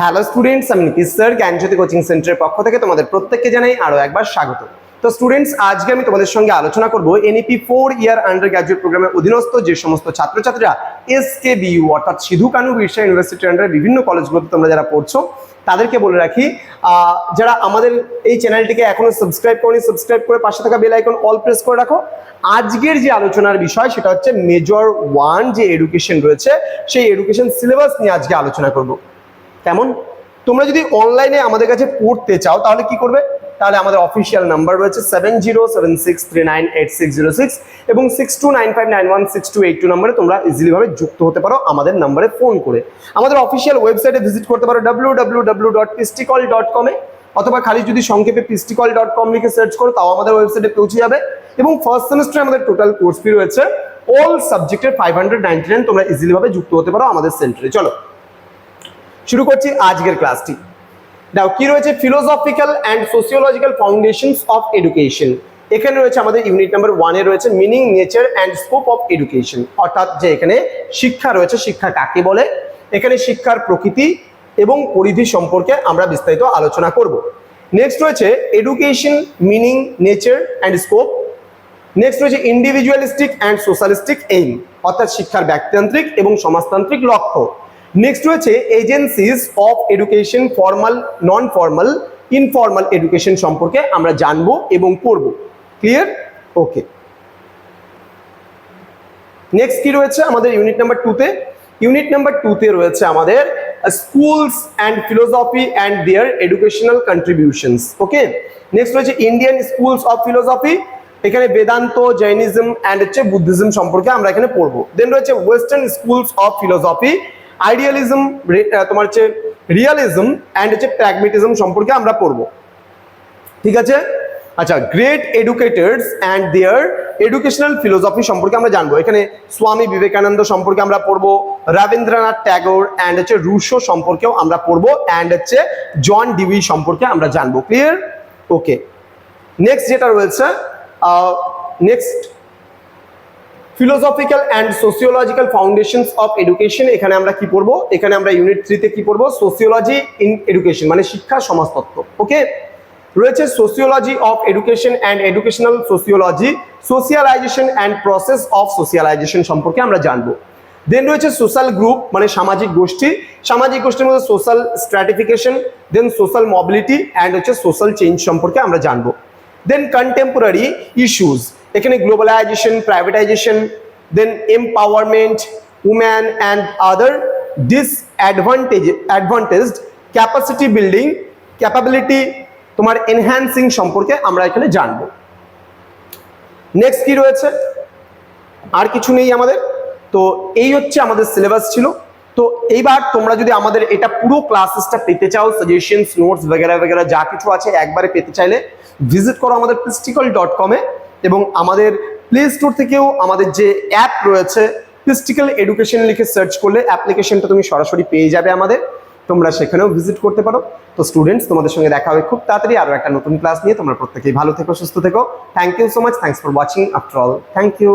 Hello students, আমি Nitish sir জ্ঞানজ্যোতি coaching সেন্টারের পক্ষ থেকে তোমাদের প্রত্যেককে জানাই আরো একবার স্বাগত। তো স্টুডেন্টস, আজকে আমি তোমাদের সঙ্গে আলোচনা করব এনইপি 4 ইয়ার আন্ডার গ্র্যাজুয়েট প্রোগ্রামের অধীনস্থ যে সমস্ত ছাত্রছাত্রীরা এসকেবিইউ অর্থাৎ সিধু কানু বিরসা ইউনিভার্সিটির আন্ডারে বিভিন্ন কলেজগুলোতে তোমরা যারা পড়ছো তাদেরকে বলে রাখি, যারা আমাদের এই চ্যানেলটিকে এখনো সাবস্ক্রাইব করনি, সাবস্ক্রাইব করে পাশে থাকা বেল আইকন অল প্রেস করে রাখো। আজকের যে আলোচনার বিষয় সেটা হচ্ছে মেজর 1 যে এডুকেশন রয়েছে সেই এডুকেশন সিলেবাস নিয়ে আজকে আলোচনা করব। কেমন? তোমরা যদি অনলাইনে আমাদের কাছে পড়তে চাও তাহলে কি করবে? তাহলে আমাদের অফিসিয়াল নাম্বার রয়েছে 7076398606 এবং 6295916282 নম্বরে তোমরা ইজিলি ভাবে যুক্ত হতে পারো আমাদের নম্বরে ফোন করে। আমাদের অফিসিয়াল ওয়েবসাইটে ভিজিট করতে পারো www.pisticall.com এ, অথবা খালি যদি সংক্ষেপে pisticall.com লিখে সার্চ করো তাও আমাদের ওয়েবসাইটে পৌঁছে যাবে। এবং ফার্স্ট সেমিস্টারে আমাদের টোটাল কোর্স ফি রয়েছে অল সাবজেক্টের 599। তোমরা ইজিলি ভাবে যুক্ত হতে পারো আমাদের সেন্টারে। চলো শুরু করছি আজকের ক্লাসটি। নাও কি রয়েছে? Philosophical and sociological foundations of education. এখানে রয়েছে আমাদের ইউনিট নাম্বার 1 এ রয়েছে meaning, nature and scope of education, অর্থাৎ যে এখানে শিক্ষা রয়েছে, শিক্ষা কাকে বলে, এখানে শিক্ষার প্রকৃতি এবং পরিধি সম্পর্কে আমরা বিস্তারিত আলোচনা করব। নেক্সট রয়েছে education, meaning, nature and scope. Next রয়েছে ইন্ডিভিজুয়ালিস্টিক অ্যান্ড সোশ্যালিস্টিক এইম, অর্থাৎ শিক্ষার ব্যক্তিতান্ত্রিক এবং সমাজতান্ত্রিক লক্ষ্য। নেক্সট রয়েছে agencies of education, formal, non formal, informal education সম্পর্কে আমরা জানবো এবং পড়ব। ক্লিয়ার? ওকে। নেক্সট কি রয়েছে আমাদের ইউনিট নাম্বার 2 তে? ইউনিট নাম্বার 2 তে রয়েছে আমাদের schools and philosophy and their educational contributions. Okay. Next রয়েছে ইন্ডিয়ান স্কুলস অফ ফিলোসফি, এখানে বেদান্ত, জৈনিজম অ্যান্ড হচ্ছে বুদ্ধিজম সম্পর্কে আমরা এখানে পড়বো। দেন রয়েছে western schools of philosophy, idealism, তোমার হচ্ছে রিয়ালিজম অ্যান্ড হচ্ছে প্র্যাগমেটিজম সম্পর্কে আমরা পড়বো। ঠিক আছে? আচ্ছা, great educators and their educational philosophy সম্পর্কে আমরা জানবো। এখানে স্বামী বিবেকানন্দ সম্পর্কে আমরা পড়বো, রবীন্দ্রনাথ ট্যাগোর অ্যান্ড হচ্ছে রুশো সম্পর্কেও আমরা পড়বো, অ্যান্ড হচ্ছে জন ডিউই সম্পর্কে আমরা জানবো। ক্লিয়ার? ওকে। নেক্সট যেটা রয়েছে, next philosophical and sociological foundations of education. এখানে আমরা কি পড়বো? এখানে আমরা ইউনিট 3 তে কি পড়বো? সোসিওলজি ইন এডুকেশন, মানে শিক্ষা সমাজতত্ত্ব। ওকে। রয়েছে sociology of education and educational sociology, socialisation and process of socialisation সম্পর্কে আমরা জানবো। দেন রয়েছে সোশ্যাল গ্রুপ, মানে সামাজিক গোষ্ঠী, সামাজিক গোষ্ঠীর মধ্যে social stratification, then social mobility and হচ্ছে সোশ্যাল চেঞ্জ সম্পর্কে আমরা জানবো। দেন কন্টেম্পোরারি ইস্যুস, এখানে globalisation, privatisation, then empowerment, woman and other disadvantaged, capacity building, capability তোমার এনহ্যান্সিং সম্পর্কে আমরা এখানে জানবো। নেক্সট কি রয়েছে? আর কিছু নেই আমাদের। তো এই হচ্ছে আমাদের সিলেবাস ছিল। তো এইবার তোমরা যদি আমাদের এটা পুরো ক্লাসেসটা পেতে চাও, সাজেশনস, নোটস বগেরা বগেরা যা কিছু আছে একবারে পেতে চাইলে ভিজিট করো আমাদের pisticall.com এ, এবং আমাদের প্লে স্টোর থেকেও আমাদের যে অ্যাপ রয়েছে পিস্টিক্যাল এডুকেশন লিখে সার্চ করলে অ্যাপ্লিকেশনটা তুমি সরাসরি পেয়ে যাবে আমাদের, তোমরা সেখানেও ভিজিট করতে পারো। তো স্টুডেন্টস, তোমাদের সঙ্গে দেখা হবে খুব তাড়াতাড়ি আরো একটা নতুন ক্লাস নিয়ে। তোমরা প্রত্যেকেই ভালো থেকো, সুস্থ থেকো। Thank you so much, thanks for watching after all. Thank you.